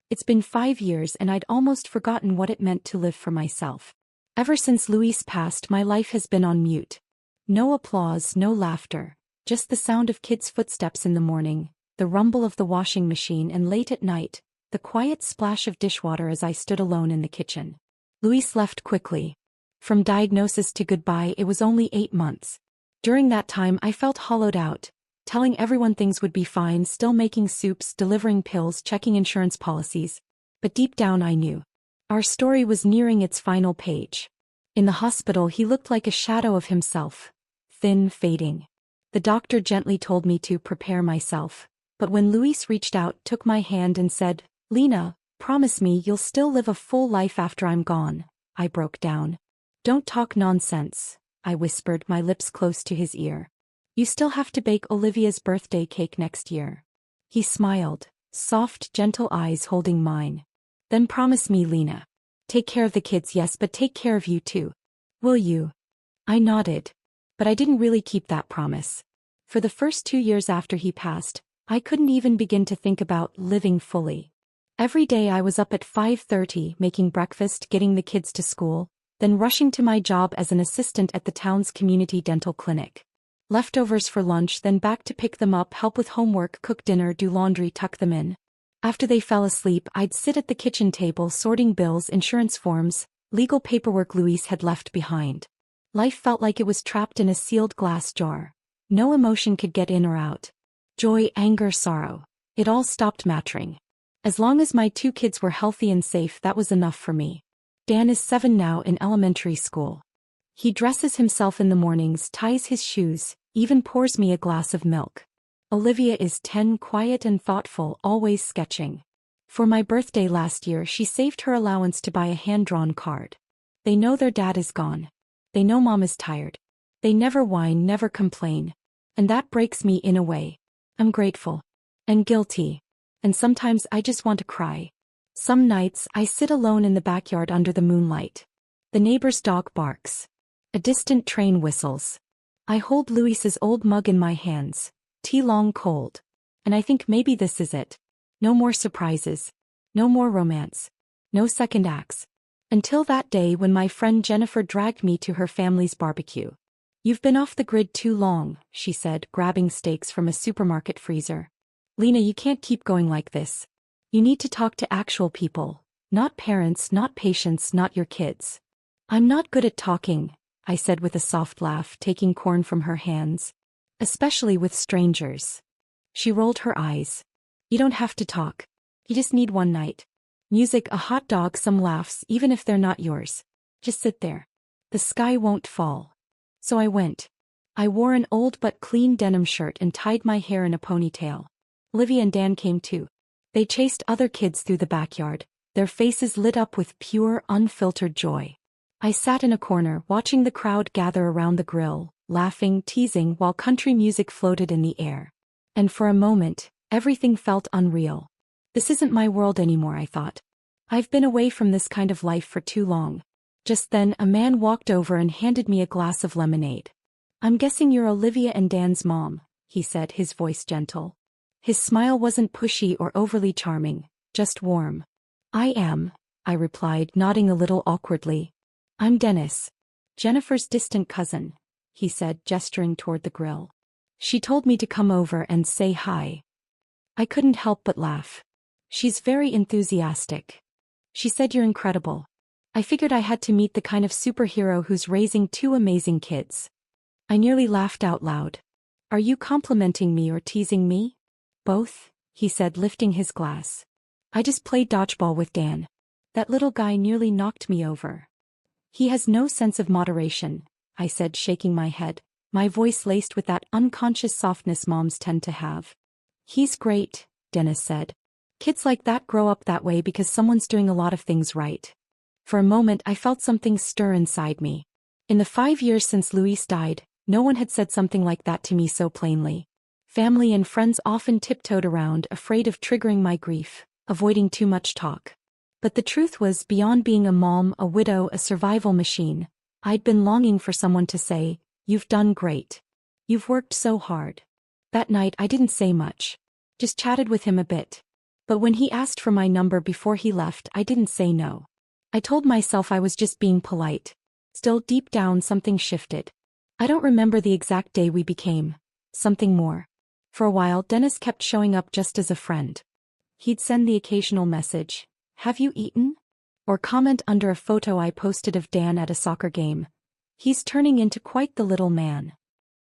It's been 5 years and I'd almost forgotten what it meant to live for myself. Ever since Luis passed, my life has been on mute. No applause, no laughter, just the sound of kids' footsteps in the morning, the rumble of the washing machine, and late at night, the quiet splash of dishwater as I stood alone in the kitchen. Luis left quickly. From diagnosis to goodbye, it was only 8 months. During that time I felt hollowed out, telling everyone things would be fine, still making soups, delivering pills, checking insurance policies. But deep down I knew. Our story was nearing its final page. In the hospital he looked like a shadow of himself. Thin, fading. The doctor gently told me to prepare myself. But when Luis reached out, took my hand and said, "Lena, promise me you'll still live a full life after I'm gone," I broke down. "Don't talk nonsense," I whispered, my lips close to his ear. "You still have to bake Olivia's birthday cake next year." He smiled, soft, gentle eyes holding mine. "Then promise me, Lena. Take care of the kids, yes, but take care of you too. Will you?" I nodded. But I didn't really keep that promise. For the first 2 years after he passed, I couldn't even begin to think about living fully. Every day I was up at 5:30 making breakfast, getting the kids to school, then rushing to my job as an assistant at the town's community dental clinic. Leftovers for lunch, then back to pick them up, help with homework, cook dinner, do laundry, tuck them in. After they fell asleep, I'd sit at the kitchen table sorting bills, insurance forms, legal paperwork Luis had left behind. Life felt like it was trapped in a sealed glass jar. No emotion could get in or out. Joy, anger, sorrow. It all stopped mattering. As long as my 2 kids were healthy and safe, that was enough for me. Dan is 7 now, in elementary school. He dresses himself in the mornings, ties his shoes, even pours me a glass of milk. Olivia is 10, quiet and thoughtful, always sketching. For my birthday last year, she saved her allowance to buy a hand-drawn card. They know their dad is gone. They know mom is tired. They never whine, never complain. And that breaks me in a way. I'm grateful. And guilty. And sometimes I just want to cry. Some nights I sit alone in the backyard under the moonlight. The neighbor's dog barks. A distant train whistles. I hold Luis's old mug in my hands, tea long cold. And I think maybe this is it. No more surprises. No more romance. No second acts. Until that day when my friend Jennifer dragged me to her family's barbecue. "You've been off the grid too long," she said, grabbing steaks from a supermarket freezer. "Lena, you can't keep going like this. You need to talk to actual people, not parents, not patients, not your kids." "I'm not good at talking," I said with a soft laugh, taking corn from her hands. "Especially with strangers." She rolled her eyes. "You don't have to talk. You just need one night. Music, a hot dog, some laughs, even if they're not yours. Just sit there. The sky won't fall." So I went. I wore an old but clean denim shirt and tied my hair in a ponytail. Olivia and Dan came too. They chased other kids through the backyard, their faces lit up with pure, unfiltered joy. I sat in a corner, watching the crowd gather around the grill, laughing, teasing, while country music floated in the air. And for a moment, everything felt unreal. This isn't my world anymore, I thought. I've been away from this kind of life for too long. Just then, a man walked over and handed me a glass of lemonade. "I'm guessing you're Olivia and Dan's mom," he said, his voice gentle. His smile wasn't pushy or overly charming, just warm. "I am," I replied, nodding a little awkwardly. "I'm Dennis. Jennifer's distant cousin," he said, gesturing toward the grill. "She told me to come over and say hi." I couldn't help but laugh. "She's very enthusiastic. She said you're incredible." I figured I had to meet the kind of superhero who's raising 2 amazing kids. I nearly laughed out loud. "Are you complimenting me or teasing me?" "Both," he said, lifting his glass. "I just played dodgeball with Dan. That little guy nearly knocked me over." "He has no sense of moderation," I said, shaking my head, my voice laced with that unconscious softness moms tend to have. "He's great," Dennis said. "Kids like that grow up that way because someone's doing a lot of things right." For a moment I felt something stir inside me. In the 5 years since Luis died, no one had said something like that to me so plainly. Family and friends often tiptoed around, afraid of triggering my grief, avoiding too much talk. But the truth was, beyond being a mom, a widow, a survival machine, I'd been longing for someone to say, "You've done great. You've worked so hard." That night I didn't say much. Just chatted with him a bit. But when he asked for my number before he left, I didn't say no. I told myself I was just being polite. Still, deep down, something shifted. I don't remember the exact day we became something more. For a while, Dennis kept showing up just as a friend. He'd send the occasional message, "Have you eaten?" or comment under a photo I posted of Dan at a soccer game. He's turning into quite the little man.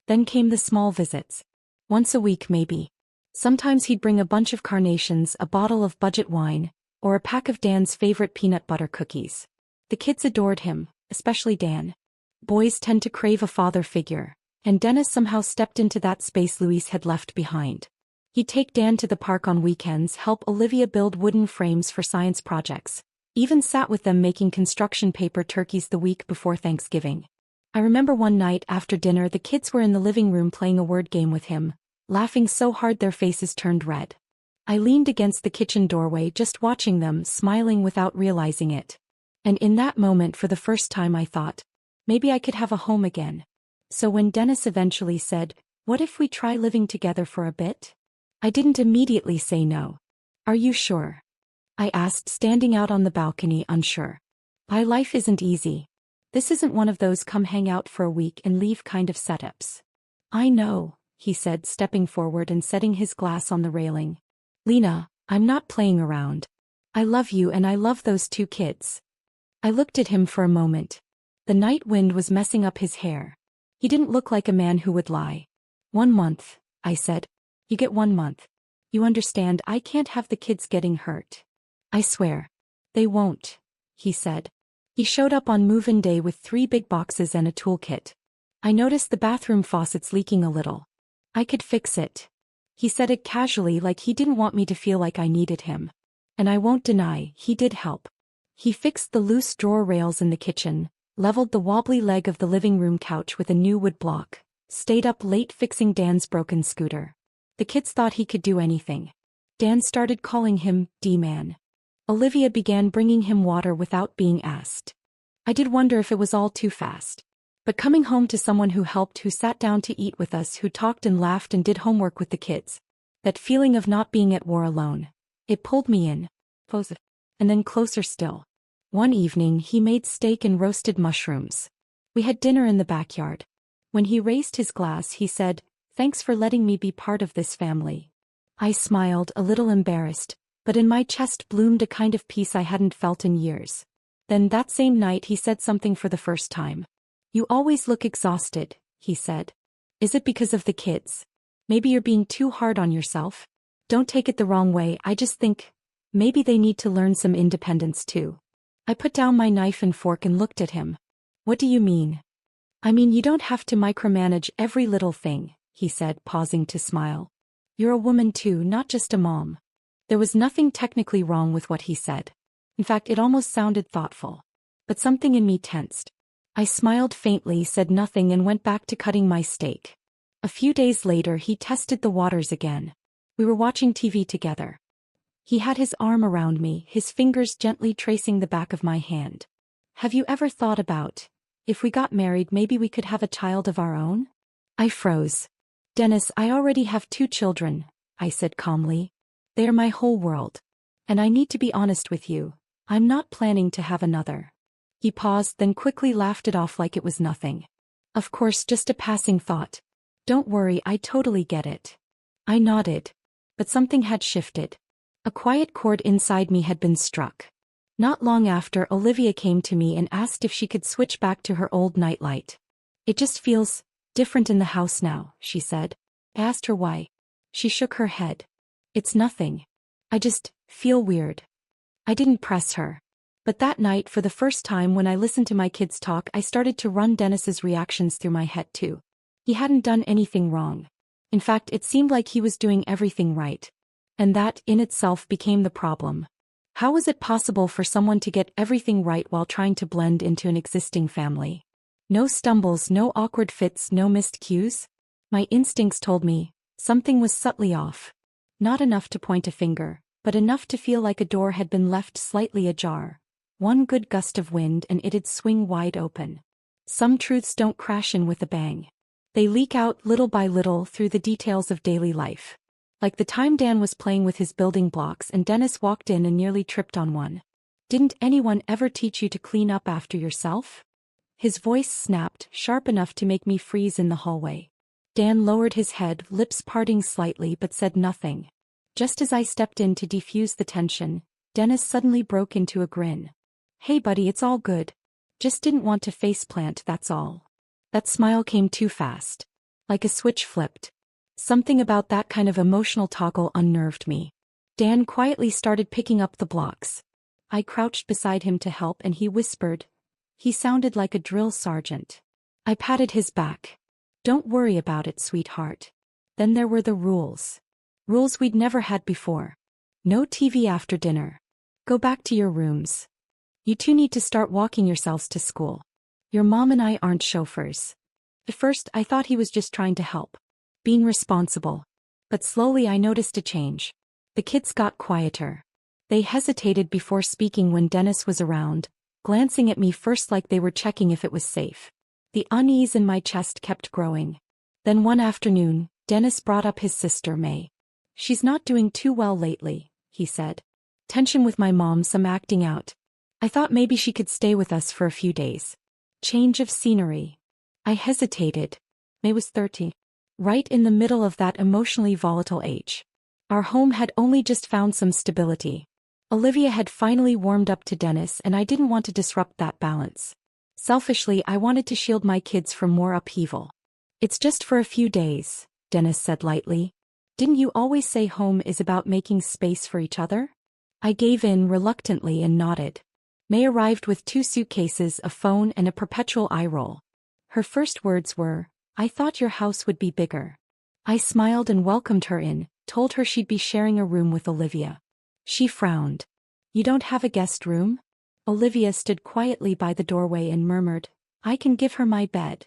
Then came the small visits. Once a week maybe. Sometimes he'd bring a bunch of carnations, a bottle of budget wine, or a pack of Dan's favorite peanut butter cookies. The kids adored him, especially Dan. Boys tend to crave a father figure, and Dennis somehow stepped into that space Luis had left behind. He'd take Dan to the park on weekends, help Olivia build wooden frames for science projects, even sat with them making construction paper turkeys the week before Thanksgiving. I remember one night after dinner the kids were in the living room playing a word game with him, laughing so hard their faces turned red. I leaned against the kitchen doorway just watching them, smiling without realizing it. And in that moment for the first time I thought, maybe I could have a home again. So when Dennis eventually said, "What if we try living together for a bit?" I didn't immediately say no. "Are you sure?" I asked, standing out on the balcony, unsure. My life isn't easy. This isn't one of those come hang out for a week and leave kind of setups. "I know," he said, stepping forward and setting his glass on the railing. "Lena, I'm not playing around. I love you and I love those two kids." I looked at him for a moment. The night wind was messing up his hair. He didn't look like a man who would lie. "1 month," I said. "You get 1 month. You understand, I can't have the kids getting hurt." "I swear. They won't," he said. He showed up on move-in day with 3 big boxes and a toolkit. I noticed the bathroom faucets leaking a little. "I could fix it." He said it casually, like he didn't want me to feel like I needed him. And I won't deny, he did help. He fixed the loose drawer rails in the kitchen, leveled the wobbly leg of the living room couch with a new wood block, stayed up late fixing Dan's broken scooter. The kids thought he could do anything. Dan started calling him D-Man. Olivia began bringing him water without being asked. I did wonder if it was all too fast. But coming home to someone who helped, who sat down to eat with us, who talked and laughed and did homework with the kids, that feeling of not being at war alone, it pulled me in. And then closer still. One evening he made steak and roasted mushrooms. We had dinner in the backyard. When he raised his glass he said, "Thanks for letting me be part of this family." I smiled, a little embarrassed, but in my chest bloomed a kind of peace I hadn't felt in years. Then that same night he said something for the first time. "You always look exhausted," he said. "Is it because of the kids? Maybe you're being too hard on yourself? Don't take it the wrong way, I just think maybe they need to learn some independence too." I put down my knife and fork and looked at him. "What do you mean?" "I mean you don't have to micromanage every little thing," he said, pausing to smile. "You're a woman too, not just a mom." There was nothing technically wrong with what he said. In fact, it almost sounded thoughtful. But something in me tensed. I smiled faintly, said nothing, and went back to cutting my steak. A few days later he tested the waters again. We were watching TV together. He had his arm around me, his fingers gently tracing the back of my hand. "Have you ever thought about, if we got married maybe we could have a child of our own?" I froze. "Dennis, I already have 2 children," I said calmly. "They are my whole world. And I need to be honest with you, I'm not planning to have another." He paused, then quickly laughed it off like it was nothing. "Of course, just a passing thought. Don't worry, I totally get it." I nodded. But something had shifted. A quiet chord inside me had been struck. Not long after, Olivia came to me and asked if she could switch back to her old nightlight. "It just feels different in the house now," she said. I asked her why. She shook her head. "It's nothing. I just feel weird." I didn't press her. But that night, for the first time when I listened to my kids talk, I started to run Dennis's reactions through my head too. He hadn't done anything wrong. In fact, it seemed like he was doing everything right. And that, in itself, became the problem. How was it possible for someone to get everything right while trying to blend into an existing family? No stumbles, no awkward fits, no missed cues? My instincts told me something was subtly off. Not enough to point a finger, but enough to feel like a door had been left slightly ajar. One good gust of wind and it'd swing wide open. Some truths don't crash in with a bang. They leak out little by little through the details of daily life. Like the time Dan was playing with his building blocks and Dennis walked in and nearly tripped on one. Didn't anyone ever teach you to clean up after yourself? His voice snapped, sharp enough to make me freeze in the hallway. Dan lowered his head, lips parting slightly but said nothing. Just as I stepped in to defuse the tension, Dennis suddenly broke into a grin. Hey buddy, it's all good. Just didn't want to faceplant, that's all. That smile came too fast. Like a switch flipped. Something about that kind of emotional toggle unnerved me. Dan quietly started picking up the blocks. I crouched beside him to help and he whispered. He sounded like a drill sergeant. I patted his back. Don't worry about it, sweetheart. Then there were the rules. Rules we'd never had before. No TV after dinner. Go back to your rooms. You two need to start walking yourselves to school. Your mom and I aren't chauffeurs. At first I thought he was just trying to help. Being responsible. But slowly I noticed a change. The kids got quieter. They hesitated before speaking when Dennis was around, glancing at me first like they were checking if it was safe. The unease in my chest kept growing. Then one afternoon, Dennis brought up his sister May. She's not doing too well lately, he said. Tension with my mom, some acting out. I thought maybe she could stay with us for a few days. Change of scenery. I hesitated. May was 30. Right in the middle of that emotionally volatile age. Our home had only just found some stability. Olivia had finally warmed up to Dennis and I didn't want to disrupt that balance. Selfishly, I wanted to shield my kids from more upheaval. It's just for a few days, Dennis said lightly. Didn't you always say home is about making space for each other? I gave in reluctantly and nodded. May arrived with 2 suitcases, a phone and a perpetual eye roll. Her first words were, I thought your house would be bigger. I smiled and welcomed her in, told her she'd be sharing a room with Olivia. She frowned. You don't have a guest room? Olivia stood quietly by the doorway and murmured, I can give her my bed.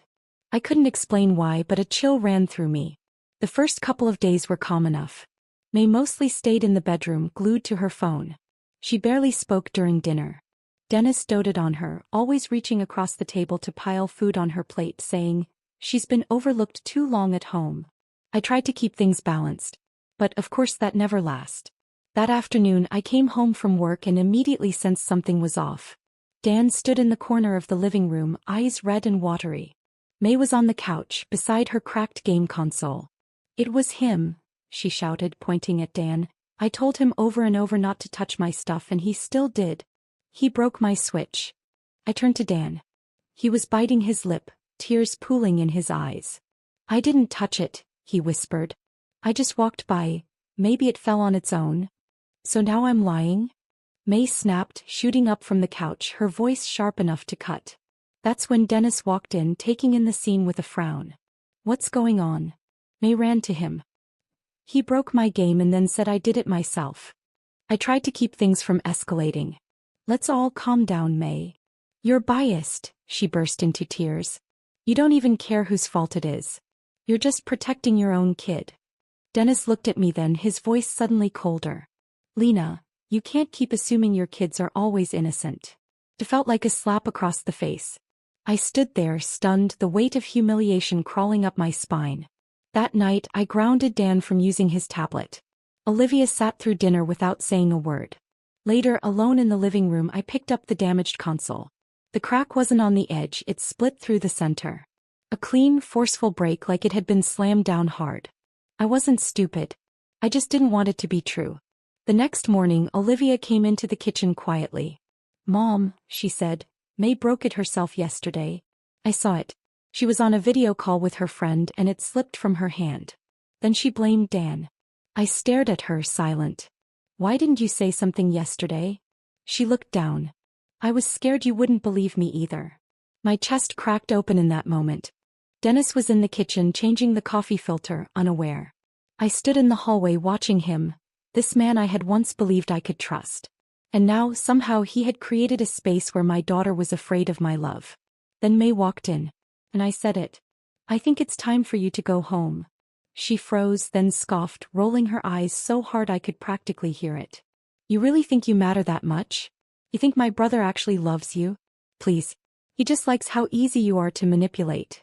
I couldn't explain why, but a chill ran through me. The first couple of days were calm enough. May mostly stayed in the bedroom, glued to her phone. She barely spoke during dinner. Dennis doted on her, always reaching across the table to pile food on her plate, saying, She's been overlooked too long at home. I tried to keep things balanced. But of course that never lasts. That afternoon I came home from work and immediately sensed something was off. Dan stood in the corner of the living room, eyes red and watery. May was on the couch, beside her cracked game console. It was him, she shouted, pointing at Dan. I told him over and over not to touch my stuff and he still did. He broke my switch. I turned to Dan. He was biting his lip, tears pooling in his eyes. I didn't touch it, he whispered. I just walked by, maybe it fell on its own. So now I'm lying? May snapped, shooting up from the couch, her voice sharp enough to cut. That's when Dennis walked in, taking in the scene with a frown. What's going on? May ran to him. He broke my game and then said I did it myself. I tried to keep things from escalating. Let's all calm down, May. You're biased, she burst into tears. You don't even care whose fault it is. You're just protecting your own kid. Dennis looked at me then, his voice suddenly colder. Lena, you can't keep assuming your kids are always innocent. It felt like a slap across the face. I stood there, stunned, the weight of humiliation crawling up my spine. That night, I grounded Dan from using his tablet. Olivia sat through dinner without saying a word. Later, alone in the living room, I picked up the damaged console. The crack wasn't on the edge, it split through the center. A clean, forceful break like it had been slammed down hard. I wasn't stupid. I just didn't want it to be true. The next morning, Olivia came into the kitchen quietly. Mom, she said, May broke it herself yesterday. I saw it. She was on a video call with her friend and it slipped from her hand. Then she blamed Dan. I stared at her, silent. Why didn't you say something yesterday? She looked down. I was scared you wouldn't believe me either. My chest cracked open in that moment. Dennis was in the kitchen changing the coffee filter, unaware. I stood in the hallway watching him, this man I had once believed I could trust. And now, somehow he had created a space where my daughter was afraid of my love. Then May walked in. And I said it. I think it's time for you to go home. She froze, then scoffed, rolling her eyes so hard I could practically hear it. You really think you matter that much? You think my brother actually loves you? Please. He just likes how easy you are to manipulate.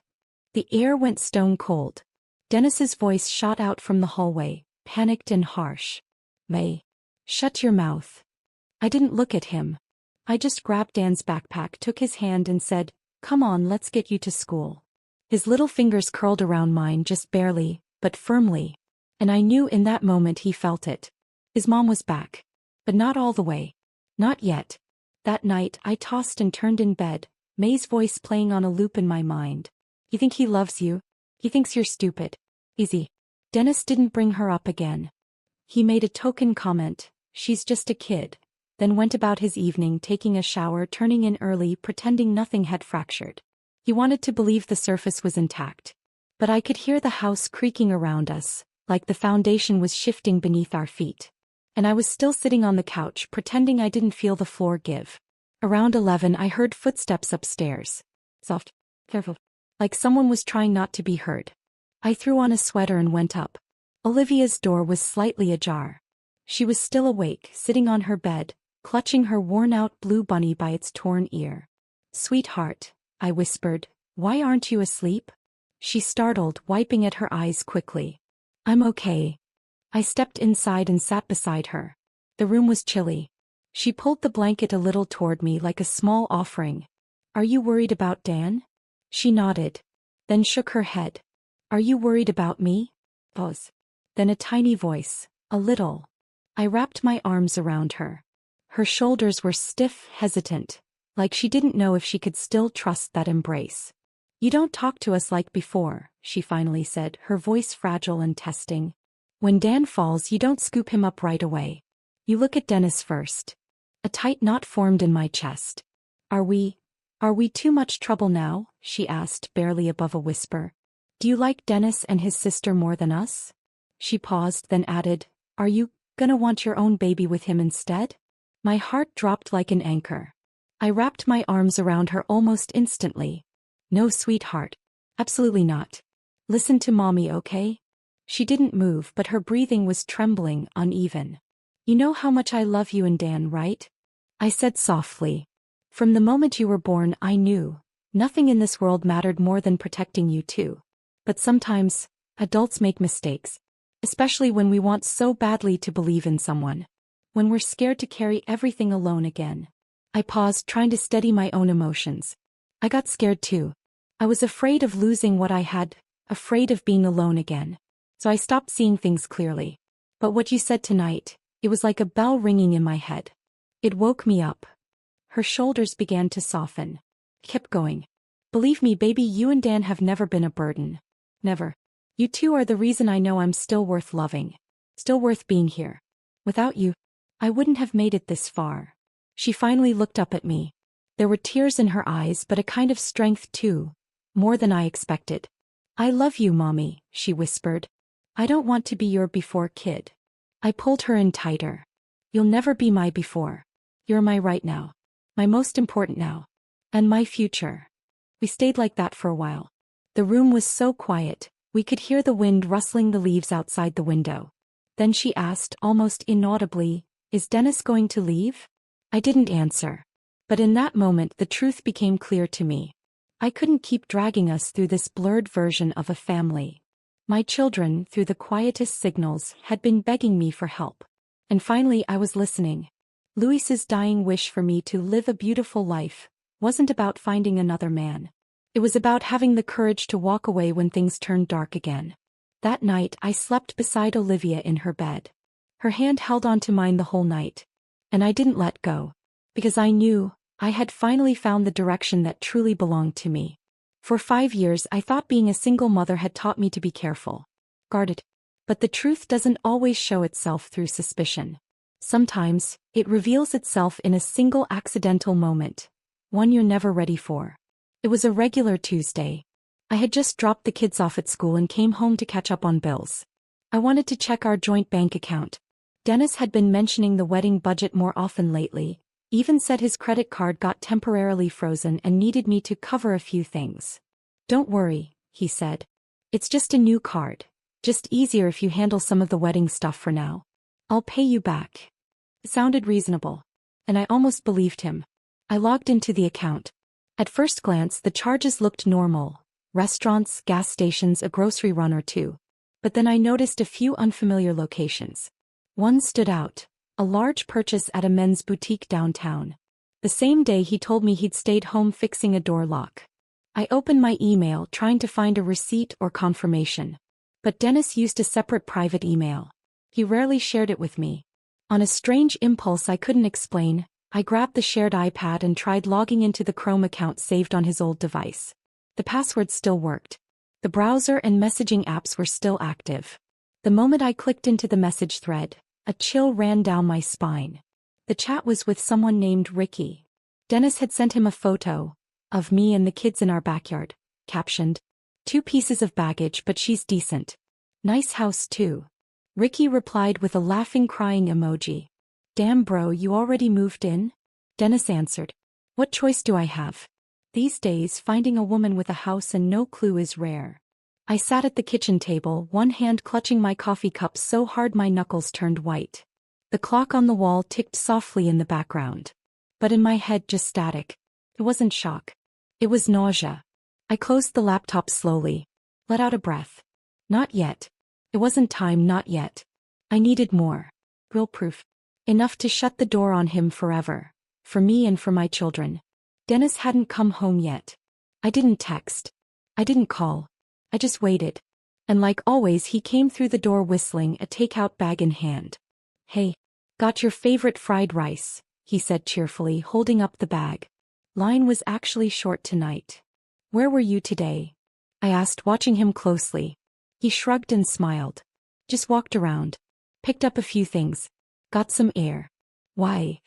The air went stone cold. Dennis's voice shot out from the hallway. panicked and harsh. May. Shut your mouth. I didn't look at him. I just grabbed Dan's backpack, took his hand and said, "Come on, let's get you to school." His little fingers curled around mine just barely, but firmly. And I knew in that moment he felt it. His mom was back. But not all the way. Not yet. That night, I tossed and turned in bed, May's voice playing on a loop in my mind. "You think he loves you? He thinks you're stupid. Easy." Dennis didn't bring her up again. He made a token comment, "She's just a kid," then went about his evening taking a shower, turning in early, pretending nothing had fractured. He wanted to believe the surface was intact. But I could hear the house creaking around us, like the foundation was shifting beneath our feet. And I was still sitting on the couch, pretending I didn't feel the floor give. Around 11 I heard footsteps upstairs. Soft, careful, like someone was trying not to be heard. I threw on a sweater and went up. Olivia's door was slightly ajar. She was still awake, sitting on her bed, clutching her worn-out blue bunny by its torn ear. "Sweetheart," I whispered, "why aren't you asleep?" She startled, wiping at her eyes quickly. "I'm okay." I stepped inside and sat beside her. The room was chilly. She pulled the blanket a little toward me like a small offering. "Are you worried about Dan?" She nodded, then shook her head. "Are you worried about me?" Pause. Then a tiny voice, "A little." I wrapped my arms around her. Her shoulders were stiff, hesitant, like she didn't know if she could still trust that embrace. "You don't talk to us like before," she finally said, her voice fragile and testing. "When Dan falls, you don't scoop him up right away. You look at Dennis first." A tight knot formed in my chest. Are we too much trouble now?" she asked, barely above a whisper. "Do you like Dennis and his sister more than us?" She paused, then added, "Are you gonna want your own baby with him instead?" My heart dropped like an anchor. I wrapped my arms around her almost instantly. "No, sweetheart. Absolutely not. Listen to mommy, okay?" She didn't move, but her breathing was trembling, uneven. "You know how much I love you and Dan, right?" I said softly. "From the moment you were born, I knew. Nothing in this world mattered more than protecting you too. But sometimes, adults make mistakes. Especially when we want so badly to believe in someone. When we're scared to carry everything alone again." I paused, trying to steady my own emotions. I got scared too. I was afraid of losing what I had, afraid of being alone again. So I stopped seeing things clearly. But what you said tonight, it was like a bell ringing in my head. It woke me up. Her shoulders began to soften. Kept going. "Believe me, baby, you and Dan have never been a burden. Never. You two are the reason I know I'm still worth loving. Still worth being here. Without you, I wouldn't have made it this far." She finally looked up at me. There were tears in her eyes, but a kind of strength too. More than I expected. "I love you, mommy," she whispered. "I don't want to be your before kid." I pulled her in tighter. "You'll never be my before. You're my right now. My most important now. And my future." We stayed like that for a while. The room was so quiet, we could hear the wind rustling the leaves outside the window. Then she asked, almost inaudibly, "Is Dennis going to leave?" I didn't answer. But in that moment the truth became clear to me. I couldn't keep dragging us through this blurred version of a family. My children, through the quietest signals, had been begging me for help. And finally I was listening. Luis's dying wish for me to live a beautiful life wasn't about finding another man. It was about having the courage to walk away when things turned dark again. That night I slept beside Olivia in her bed. Her hand held onto mine the whole night. And I didn't let go. Because I knew I had finally found the direction that truly belonged to me. For 5 years I thought being a single mother had taught me to be careful. Guarded. But the truth doesn't always show itself through suspicion. Sometimes, it reveals itself in a single accidental moment. One you're never ready for. It was a regular Tuesday. I had just dropped the kids off at school and came home to catch up on bills. I wanted to check our joint bank account. Dennis had been mentioning the wedding budget more often lately, even said his credit card got temporarily frozen and needed me to cover a few things. "Don't worry," he said. "It's just a new card. Just easier if you handle some of the wedding stuff for now. I'll pay you back." It sounded reasonable. And I almost believed him. I logged into the account. At first glance the charges looked normal. Restaurants, gas stations, a grocery run or two. But then I noticed a few unfamiliar locations. One stood out, a large purchase at a men's boutique downtown. The same day he told me he'd stayed home fixing a door lock. I opened my email trying to find a receipt or confirmation. But Dennis used a separate private email. He rarely shared it with me. On a strange impulse I couldn't explain, I grabbed the shared iPad and tried logging into the Chrome account saved on his old device. The password still worked. The browser and messaging apps were still active. The moment I clicked into the message thread, a chill ran down my spine. The chat was with someone named Ricky. Dennis had sent him a photo of me and the kids in our backyard, captioned, "2 pieces of baggage but she's decent. Nice house too." Ricky replied with a laughing crying emoji. "Damn bro, you already moved in?" Dennis answered, "What choice do I have? These days finding a woman with a house and no clue is rare." I sat at the kitchen table, one hand clutching my coffee cup so hard my knuckles turned white. The clock on the wall ticked softly in the background. But in my head just static. It wasn't shock. It was nausea. I closed the laptop slowly. Let out a breath. Not yet. It wasn't time, not yet. I needed more. Real proof. Enough to shut the door on him forever. For me and for my children. Dennis hadn't come home yet. I didn't text. I didn't call. I just waited. And like always he came through the door whistling, a takeout bag in hand. "Hey, got your favorite fried rice," he said cheerfully, holding up the bag. Line was actually short tonight. "Where were you today?" I asked, watching him closely. He shrugged and smiled. "Just walked around. Picked up a few things. Got some air." "Why?"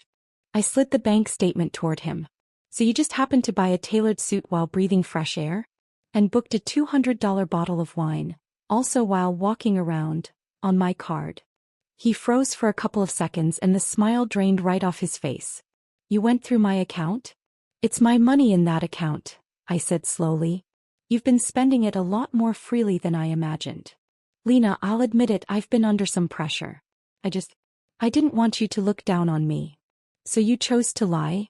I slid the bank statement toward him. "So you just happened to buy a tailored suit while breathing fresh air? And booked a $200 bottle of wine, also while walking around, on my card?" He froze for a couple of seconds and the smile drained right off his face. "You went through my account?" "It's my money in that account," I said slowly. "You've been spending it a lot more freely than I imagined." "Lena, I'll admit it, I've been under some pressure. I didn't want you to look down on me." "So you chose to lie?"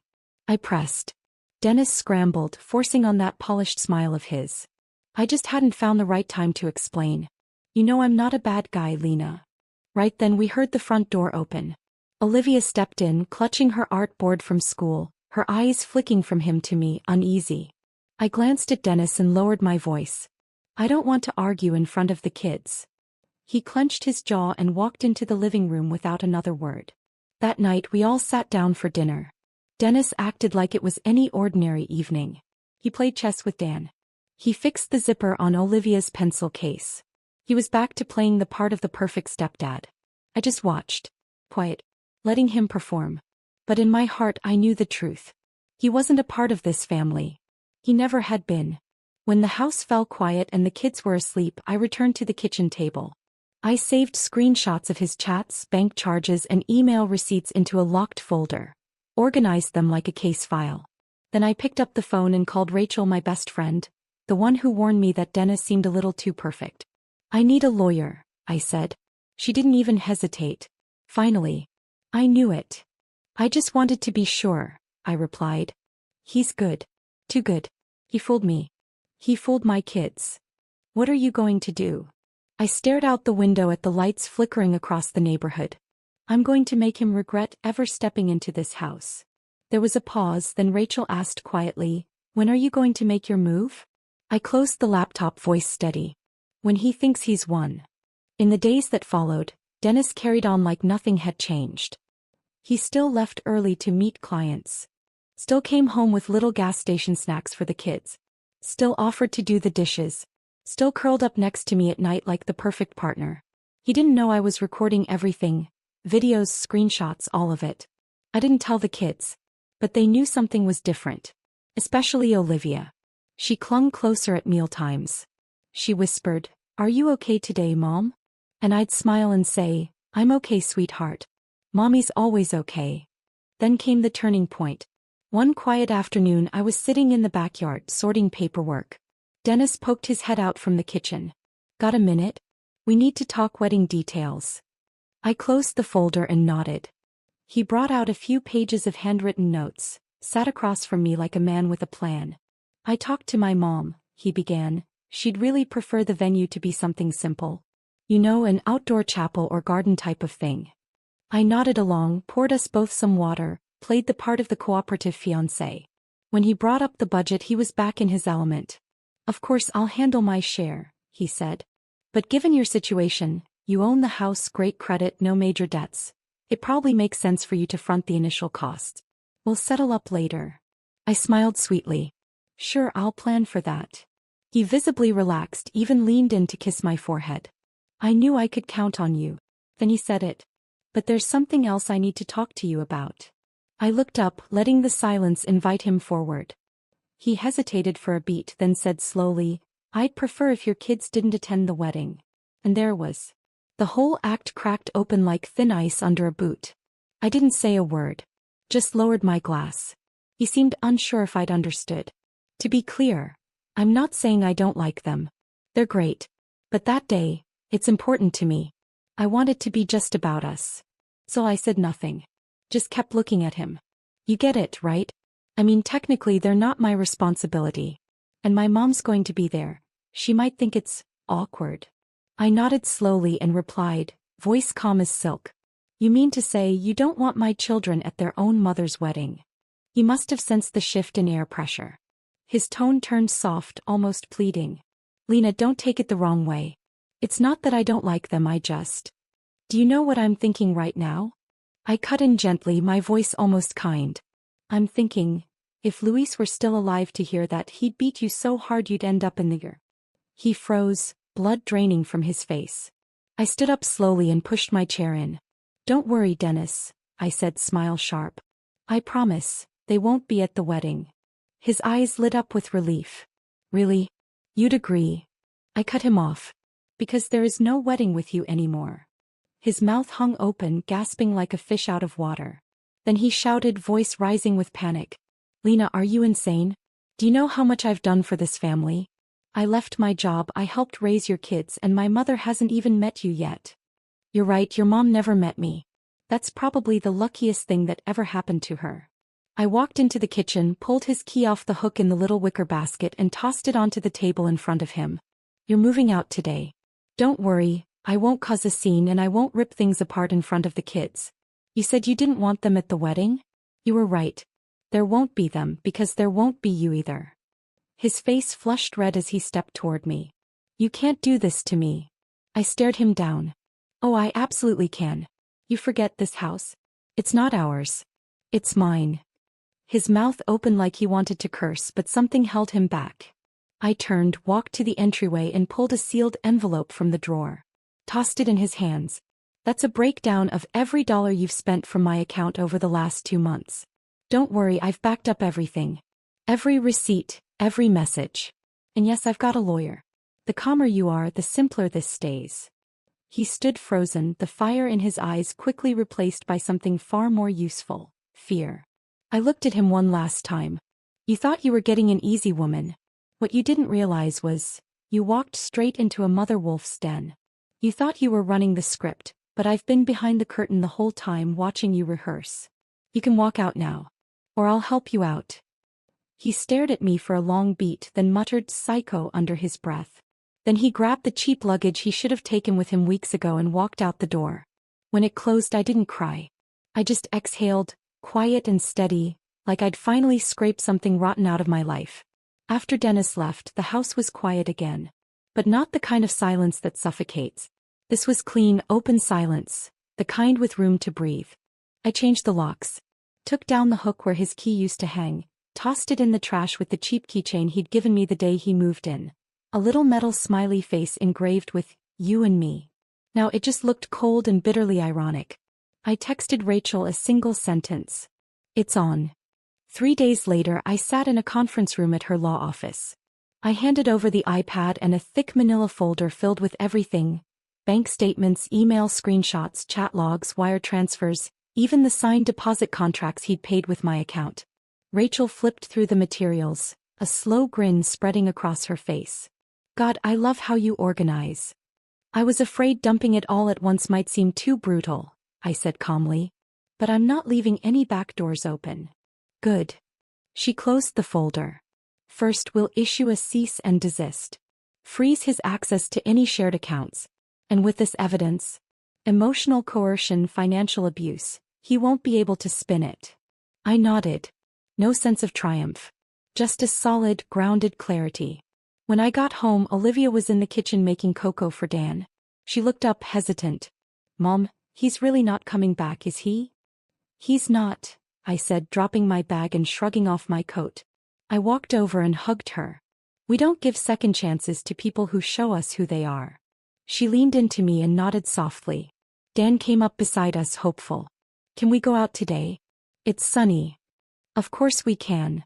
I pressed. Dennis scrambled, forcing on that polished smile of his. "I just hadn't found the right time to explain. You know I'm not a bad guy, Lena." Right then we heard the front door open. Olivia stepped in, clutching her art board from school, her eyes flicking from him to me, uneasy. I glanced at Dennis and lowered my voice. "I don't want to argue in front of the kids." He clenched his jaw and walked into the living room without another word. That night we all sat down for dinner. Dennis acted like it was any ordinary evening. He played chess with Dan. He fixed the zipper on Olivia's pencil case. He was back to playing the part of the perfect stepdad. I just watched, quiet, letting him perform. But in my heart I knew the truth. He wasn't a part of this family. He never had been. When the house fell quiet and the kids were asleep, I returned to the kitchen table. I saved screenshots of his chats, bank charges, and email receipts into a locked folder. Organized them like a case file. Then I picked up the phone and called Rachel, my best friend, the one who warned me that Dennis seemed a little too perfect. "I need a lawyer," I said. She didn't even hesitate. Finally. "I knew it. I just wanted to be sure," I replied. "He's good. Too good. He fooled me. He fooled my kids. What are you going to do?" I stared out the window at the lights flickering across the neighborhood. "I'm going to make him regret ever stepping into this house." There was a pause, then Rachel asked quietly, "When are you going to make your move?" I closed the laptop, voice steady. "When he thinks he's won." In the days that followed, Dennis carried on like nothing had changed. He still left early to meet clients. Still came home with little gas station snacks for the kids. Still offered to do the dishes. Still curled up next to me at night like the perfect partner. He didn't know I was recording everything. Videos, screenshots, all of it. I didn't tell the kids. But they knew something was different. Especially Olivia. She clung closer at mealtimes. She whispered, "Are you okay today, Mom?" And I'd smile and say, "I'm okay, sweetheart. Mommy's always okay." Then came the turning point. One quiet afternoon I was sitting in the backyard sorting paperwork. Dennis poked his head out from the kitchen. "Got a minute? We need to talk wedding details." I closed the folder and nodded. He brought out a few pages of handwritten notes, sat across from me like a man with a plan. "I talked to my mom," he began. "She'd really prefer the venue to be something simple. You know, an outdoor chapel or garden type of thing. I nodded along, poured us both some water, played the part of the cooperative fiancé. When he brought up the budget, he was back in his element. Of course, I'll handle my share, he said. But given your situation, you own the house, great credit, no major debts. It probably makes sense for you to front the initial costs. We'll settle up later. I smiled sweetly. Sure, I'll plan for that. He visibly relaxed, even leaned in to kiss my forehead. I knew I could count on you. Then he said it. But there's something else I need to talk to you about. I looked up, letting the silence invite him forward. He hesitated for a beat, then said slowly, I'd prefer if your kids didn't attend the wedding. And there was. The whole act cracked open like thin ice under a boot. I didn't say a word. Just lowered my glass. He seemed unsure if I'd understood. To be clear, I'm not saying I don't like them. They're great. But that day, it's important to me. I want it to be just about us. So I said nothing. Just kept looking at him. You get it, right? I mean, technically they're not my responsibility. And my mom's going to be there. She might think it's awkward. I nodded slowly and replied, voice calm as silk. You mean to say you don't want my children at their own mother's wedding? He must have sensed the shift in air pressure. His tone turned soft, almost pleading. Lena, don't take it the wrong way. It's not that I don't like them, I just... Do you know what I'm thinking right now? I cut in gently, my voice almost kind. I'm thinking, if Luis were still alive to hear that, he'd beat you so hard you'd end up in the ear. He froze, blood draining from his face. I stood up slowly and pushed my chair in. Don't worry, Dennis, I said, smile sharp. I promise, they won't be at the wedding. His eyes lit up with relief. Really? You'd agree? I cut him off. Because there is no wedding with you anymore. His mouth hung open, gasping like a fish out of water. Then he shouted, voice rising with panic. Lena, are you insane? Do you know how much I've done for this family? I left my job, I helped raise your kids, and my mother hasn't even met you yet. You're right, your mom never met me. That's probably the luckiest thing that ever happened to her. I walked into the kitchen, pulled his key off the hook in the little wicker basket and tossed it onto the table in front of him. You're moving out today. Don't worry, I won't cause a scene and I won't rip things apart in front of the kids. You said you didn't want them at the wedding? You were right. There won't be them because there won't be you either. His face flushed red as he stepped toward me. You can't do this to me. I stared him down. Oh, I absolutely can. You forget this house. It's not ours. It's mine. His mouth opened like he wanted to curse, but something held him back. I turned, walked to the entryway and pulled a sealed envelope from the drawer. Tossed it in his hands. That's a breakdown of every dollar you've spent from my account over the last 2 months. Don't worry, I've backed up everything. Every receipt, every message. And yes, I've got a lawyer. The calmer you are, the simpler this stays. He stood frozen, the fire in his eyes quickly replaced by something far more useful, fear. I looked at him one last time. You thought you were getting an easy woman. What you didn't realize was, you walked straight into a mother wolf's den. You thought you were running the script, but I've been behind the curtain the whole time watching you rehearse. You can walk out now. Or I'll help you out. He stared at me for a long beat, then muttered psycho under his breath. Then he grabbed the cheap luggage he should have taken with him weeks ago and walked out the door. When it closed, I didn't cry. I just exhaled, quiet and steady, like I'd finally scraped something rotten out of my life. After Dennis left, the house was quiet again. But not the kind of silence that suffocates. This was clean, open silence, the kind with room to breathe. I changed the locks. Took down the hook where his key used to hang, tossed it in the trash with the cheap keychain he'd given me the day he moved in. A little metal smiley face engraved with, you and me. Now it just looked cold and bitterly ironic. I texted Rachel a single sentence. It's on. 3 days later, I sat in a conference room at her law office. I handed over the iPad and a thick manila folder filled with everything. Bank statements, email screenshots, chat logs, wire transfers, even the signed deposit contracts he'd paid with my account. Rachel flipped through the materials, a slow grin spreading across her face. God, I love how you organize. I was afraid dumping it all at once might seem too brutal, I said calmly. But I'm not leaving any back doors open. Good. She closed the folder. First, we'll issue a cease and desist. Freeze his access to any shared accounts. And with this evidence, emotional coercion, financial abuse, he won't be able to spin it. I nodded. No sense of triumph. Just a solid, grounded clarity. When I got home, Olivia was in the kitchen making cocoa for Dan. She looked up hesitant. Mom, he's really not coming back, is he? He's not, I said, dropping my bag and shrugging off my coat. I walked over and hugged her. We don't give second chances to people who show us who they are. She leaned into me and nodded softly. Dan came up beside us, hopeful. Can we go out today? It's sunny. Of course we can.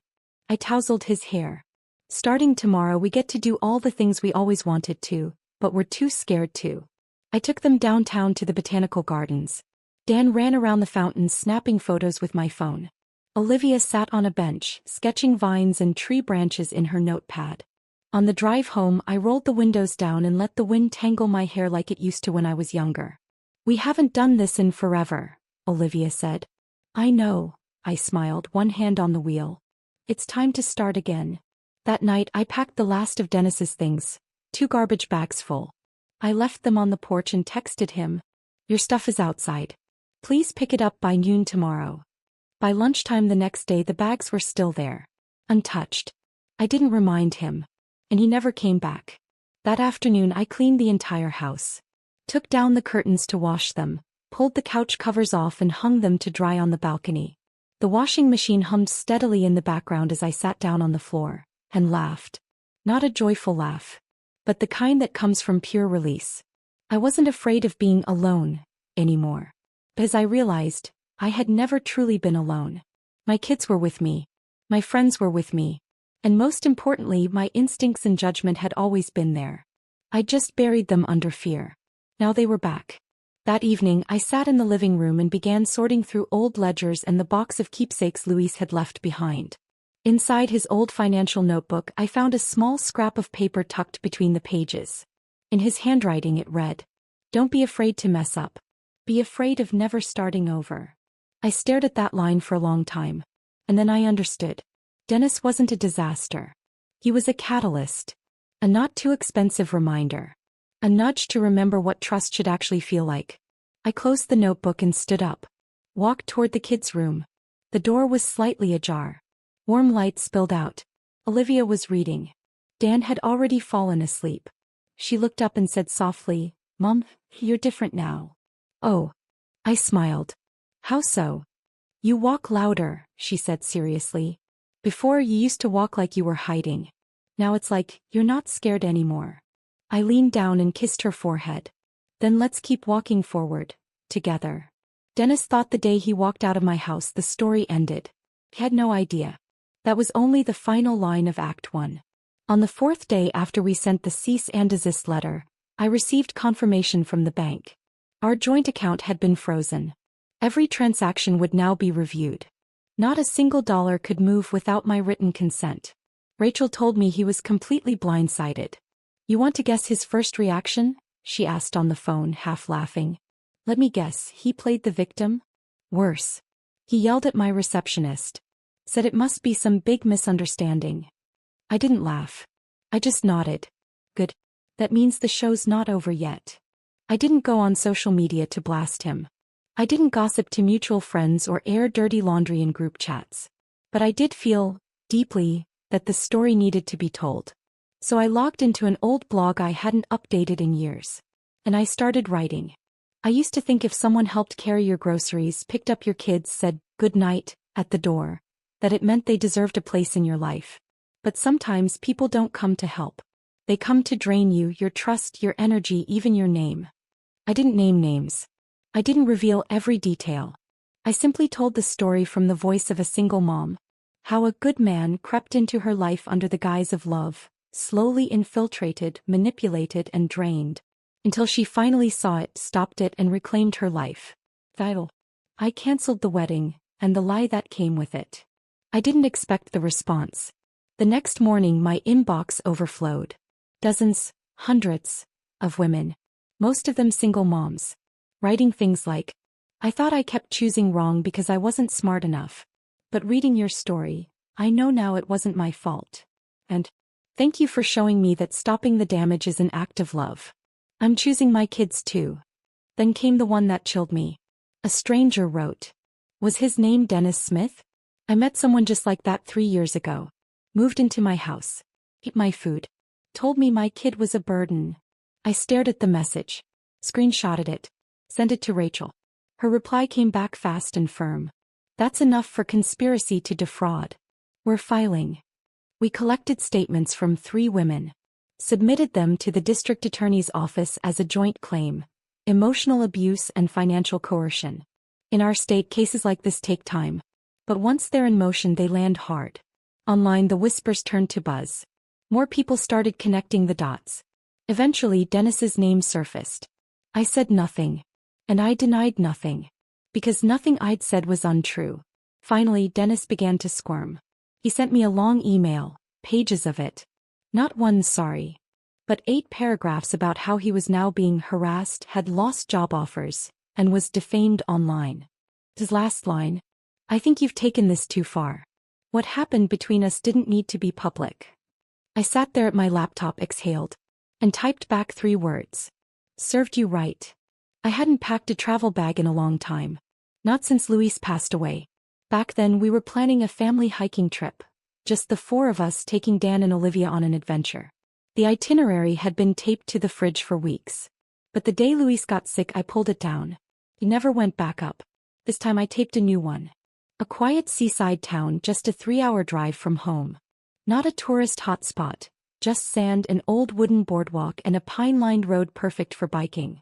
I tousled his hair. Starting tomorrow we get to do all the things we always wanted to, but we're too scared to. I took them downtown to the botanical gardens. Dan ran around the fountains snapping photos with my phone. Olivia sat on a bench, sketching vines and tree branches in her notepad. On the drive home I rolled the windows down and let the wind tangle my hair like it used to when I was younger. We haven't done this in forever, Olivia said. I know, I smiled, one hand on the wheel. It's time to start again. That night I packed the last of Dennis's things, 2 garbage bags full. I left them on the porch and texted him. Your stuff is outside. Please pick it up by noon tomorrow. By lunchtime the next day the bags were still there. Untouched. I didn't remind him. And he never came back. That afternoon I cleaned the entire house. Took down the curtains to wash them, pulled the couch covers off and hung them to dry on the balcony. The washing machine hummed steadily in the background as I sat down on the floor, and laughed. Not a joyful laugh, but the kind that comes from pure release. I wasn't afraid of being alone anymore. Because I realized, I had never truly been alone. My kids were with me. My friends were with me. And most importantly, my instincts and judgment had always been there. I just buried them under fear. Now they were back. That evening, I sat in the living room and began sorting through old ledgers and the box of keepsakes Luis had left behind. Inside his old financial notebook, I found a small scrap of paper tucked between the pages. In his handwriting it read, "Don't be afraid to mess up. Be afraid of never starting over." I stared at that line for a long time. And then I understood. Dennis wasn't a disaster. He was a catalyst. A not too expensive reminder. A nudge to remember what trust should actually feel like. I closed the notebook and stood up. Walked toward the kids' room. The door was slightly ajar. Warm light spilled out. Olivia was reading. Dan had already fallen asleep. She looked up and said softly, "Mom, you're different now." "Oh." I smiled. "How so?" "You walk louder," she said seriously. "Before you used to walk like you were hiding. Now it's like, you're not scared anymore." I leaned down and kissed her forehead. "Then let's keep walking forward, together." Dennis thought the day he walked out of my house the story ended. He had no idea. That was only the final line of Act 1. On the 4th day after we sent the cease and desist letter, I received confirmation from the bank. Our joint account had been frozen. Every transaction would now be reviewed. Not a single dollar could move without my written consent. Rachel told me he was completely blindsided. "You want to guess his first reaction?" she asked on the phone, half laughing. "Let me guess, he played the victim?" "Worse. He yelled at my receptionist. Said it must be some big misunderstanding." I didn't laugh. I just nodded. "Good. That means the show's not over yet." I didn't go on social media to blast him. I didn't gossip to mutual friends or air dirty laundry in group chats. But I did feel, deeply, that the story needed to be told. So I logged into an old blog I hadn't updated in years. And I started writing. I used to think if someone helped carry your groceries, picked up your kids, said good night at the door, that it meant they deserved a place in your life. But sometimes people don't come to help. They come to drain you, your trust, your energy, even your name. I didn't name names. I didn't reveal every detail. I simply told the story from the voice of a single mom. How a good man crept into her life under the guise of love, slowly infiltrated, manipulated, and drained, until she finally saw it, stopped it, and reclaimed her life. Vital. I canceled the wedding, and the lie that came with it. I didn't expect the response. The next morning my inbox overflowed. Dozens, hundreds, of women. Most of them single moms. Writing things like, "I thought I kept choosing wrong because I wasn't smart enough. But reading your story, I know now it wasn't my fault." And, "Thank you for showing me that stopping the damage is an act of love." I'm choosing my kids too. Then came the one that chilled me. A stranger wrote. Was his name Dennis Smith? I met someone just like that 3 years ago. Moved into my house. Ate my food. Told me my kid was a burden. I stared at the message. Screenshotted it. Sent it to Rachel. Her reply came back fast and firm. That's enough for conspiracy to defraud. We're filing. We collected statements from 3 women. Submitted them to the district attorney's office as a joint claim. Emotional abuse and financial coercion. In our state, cases like this take time. But once they're in motion, they land hard. Online, the whispers turned to buzz. More people started connecting the dots. Eventually, Dennis's name surfaced. I said nothing. And I denied nothing. Because nothing I'd said was untrue. Finally, Dennis began to squirm. He sent me a long email, pages of it. Not one sorry. But 8 paragraphs about how he was now being harassed, had lost job offers, and was defamed online. His last line. I think you've taken this too far. What happened between us didn't need to be public. I sat there at my laptop, exhaled, and typed back 3 words. Served you right. I hadn't packed a travel bag in a long time. Not since Luis passed away. Back then we were planning a family hiking trip. Just the 4 of us, taking Dan and Olivia on an adventure. The itinerary had been taped to the fridge for weeks. But the day Luis got sick, I pulled it down. It never went back up. This time I taped a new one. A quiet seaside town, just a 3-hour drive from home. Not a tourist hotspot, just sand, an old wooden boardwalk, and a pine-lined road perfect for biking.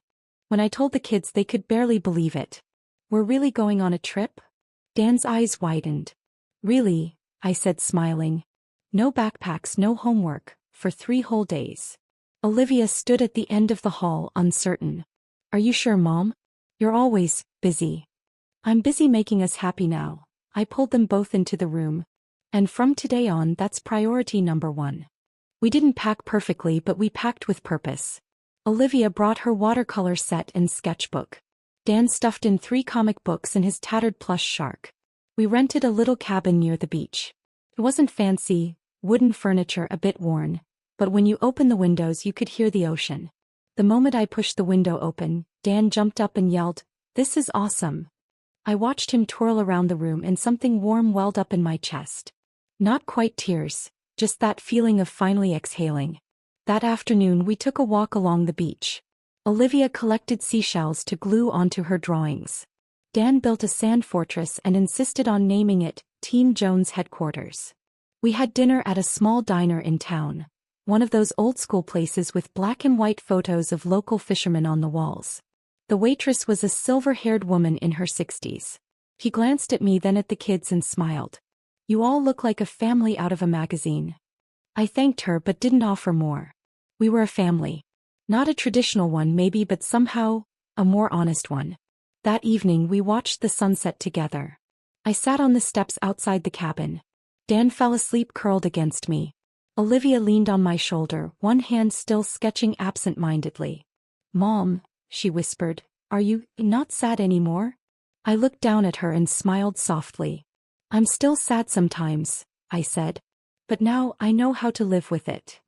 When I told the kids, they could barely believe it. We're really going on a trip? Dan's eyes widened. Really? I said, smiling. No backpacks, no homework, for 3 whole days. Olivia stood at the end of the hall, uncertain. Are you sure, Mom? You're always busy. I'm busy making us happy now. I pulled them both into the room. And from today on, that's priority number 1. We didn't pack perfectly, but we packed with purpose. Olivia brought her watercolor set and sketchbook. Dan stuffed in 3 comic books and his tattered plush shark. We rented a little cabin near the beach. It wasn't fancy, wooden furniture, a bit worn, but when you open the windows you could hear the ocean. The moment I pushed the window open, Dan jumped up and yelled, "This is awesome." I watched him twirl around the room and something warm welled up in my chest. Not quite tears, just that feeling of finally exhaling. That afternoon we took a walk along the beach. Olivia collected seashells to glue onto her drawings. Dan built a sand fortress and insisted on naming it Team Jones Headquarters. We had dinner at a small diner in town, one of those old-school places with black and white photos of local fishermen on the walls. The waitress was a silver-haired woman in her 60s. He glanced at me, then at the kids, and smiled. You all look like a family out of a magazine. I thanked her but didn't offer more. We were a family. Not a traditional one maybe, but somehow, a more honest one. That evening we watched the sunset together. I sat on the steps outside the cabin. Dan fell asleep curled against me. Olivia leaned on my shoulder, one hand still sketching absent-mindedly. Mom, she whispered, are you not sad anymore? I looked down at her and smiled softly. I'm still sad sometimes, I said. But now I know how to live with it.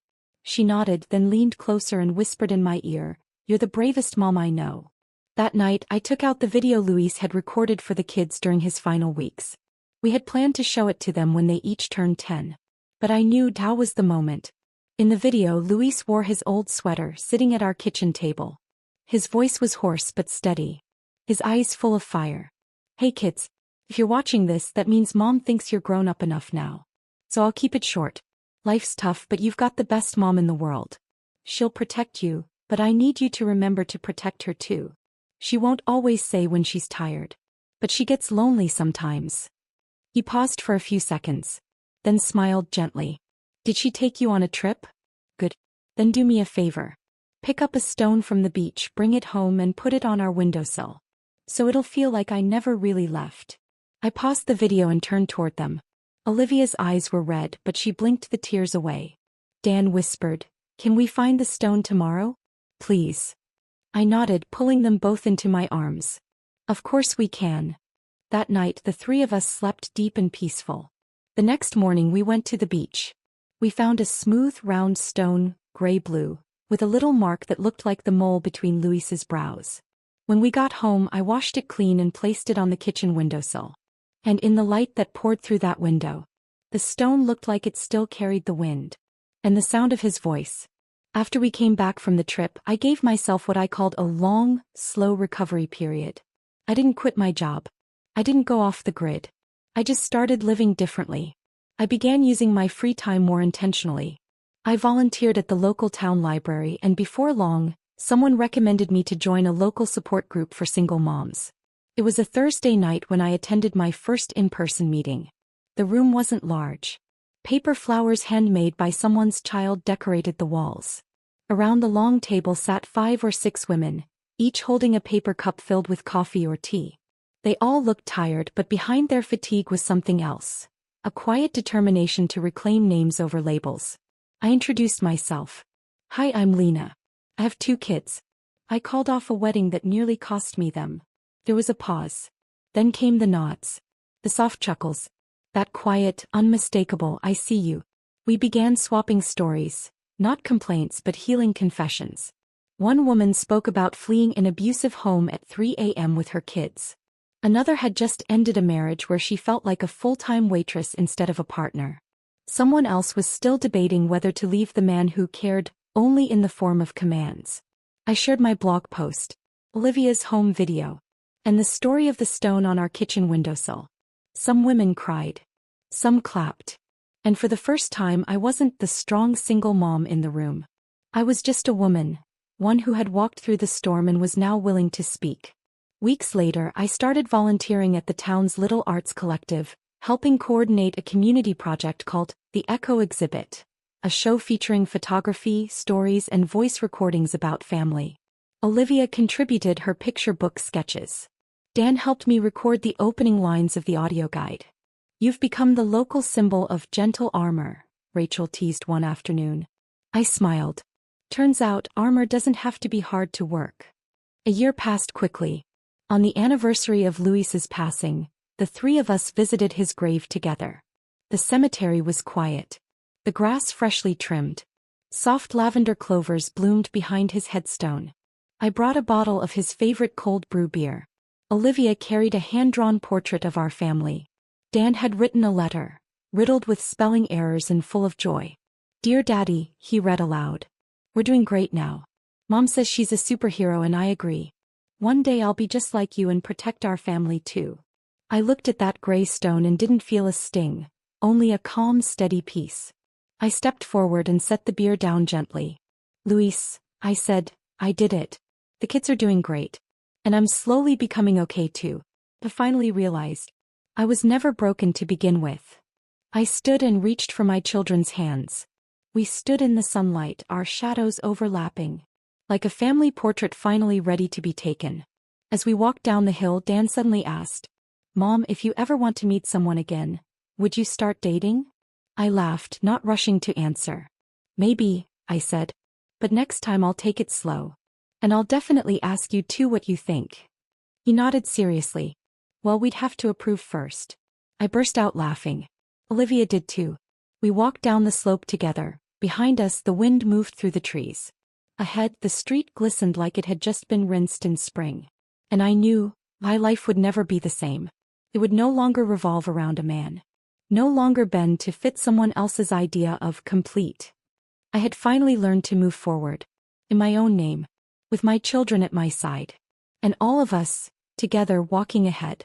She nodded, then leaned closer and whispered in my ear, You're the bravest mom I know. That night I took out the video Luis had recorded for the kids during his final weeks. We had planned to show it to them when they each turned 10. But I knew now was the moment. In the video, Luis wore his old sweater, sitting at our kitchen table. His voice was hoarse but steady. His eyes full of fire. Hey kids, if you're watching this, that means Mom thinks you're grown up enough now. So I'll keep it short. Life's tough, but you've got the best mom in the world. She'll protect you, but I need you to remember to protect her too. She won't always say when she's tired. But she gets lonely sometimes. He paused for a few seconds. Then smiled gently. Did she take you on a trip? Good. Then do me a favor. Pick up a stone from the beach, bring it home and put it on our windowsill. So it'll feel like I never really left. I paused the video and turned toward them. Olivia's eyes were red, but she blinked the tears away. Dan whispered, Can we find the stone tomorrow? Please. I nodded, pulling them both into my arms. Of course we can. That night the 3 of us slept deep and peaceful. The next morning we went to the beach. We found a smooth, round stone, gray-blue, with a little mark that looked like the mole between Luis's brows. When we got home, I washed it clean and placed it on the kitchen windowsill. And in the light that poured through that window, the stone looked like it still carried the wind. And the sound of his voice. After we came back from the trip, I gave myself what I called a long, slow recovery period. I didn't quit my job. I didn't go off the grid. I just started living differently. I began using my free time more intentionally. I volunteered at the local town library, and before long, someone recommended me to join a local support group for single moms. It was a Thursday night when I attended my first in-person meeting. The room wasn't large. Paper flowers handmade by someone's child decorated the walls. Around the long table sat 5 or 6 women, each holding a paper cup filled with coffee or tea. They all looked tired, but behind their fatigue was something else. A quiet determination to reclaim names over labels. I introduced myself. Hi, I'm Lena. I have 2 kids. I called off a wedding that nearly cost me them. There was a pause. Then came the nods. The soft chuckles. That quiet, unmistakable, I see you. We began swapping stories, not complaints but healing confessions. One woman spoke about fleeing an abusive home at 3 a.m. with her kids. Another had just ended a marriage where she felt like a full-time waitress instead of a partner. Someone else was still debating whether to leave the man who cared only in the form of commands. I shared my blog post, Olivia's home video, and the story of the stone on our kitchen windowsill. Some women cried. Some clapped. And for the first time, I wasn't the strong single mom in the room. I was just a woman, one who had walked through the storm and was now willing to speak. Weeks later, I started volunteering at the town's Little Arts Collective, helping coordinate a community project called The Echo Exhibit, a show featuring photography, stories, and voice recordings about family. Olivia contributed her picture book sketches. Dan helped me record the opening lines of the audio guide. You've become the local symbol of gentle armor, Rachel teased one afternoon. I smiled. Turns out, armor doesn't have to be hard to work. A year passed quickly. On the anniversary of Luis's passing, the 3 of us visited his grave together. The cemetery was quiet. The grass freshly trimmed. Soft lavender clovers bloomed behind his headstone. I brought a bottle of his favorite cold brew beer. Olivia carried a hand-drawn portrait of our family. Dan had written a letter, riddled with spelling errors and full of joy. Dear Daddy, he read aloud. We're doing great now. Mom says she's a superhero and I agree. One day I'll be just like you and protect our family too. I looked at that gray stone and didn't feel a sting, only a calm, steady peace. I stepped forward and set the beer down gently. Luis, I said, I did it. The kids are doing great. And I'm slowly becoming okay too. I finally realized I was never broken to begin with. I stood and reached for my children's hands. We stood in the sunlight, our shadows overlapping, like a family portrait finally ready to be taken. As we walked down the hill, Dan suddenly asked, Mom, if you ever want to meet someone again, would you start dating? I laughed, not rushing to answer. Maybe, I said. But next time I'll take it slow. And I'll definitely ask you too what you think. He nodded seriously. Well, we'd have to approve first. I burst out laughing. Olivia did too. We walked down the slope together. Behind us, the wind moved through the trees. Ahead, the street glistened like it had just been rinsed in spring. And I knew my life would never be the same. It would no longer revolve around a man. No longer bend to fit someone else's idea of complete. I had finally learned to move forward. In my own name. With my children at my side. And all of us, together walking ahead.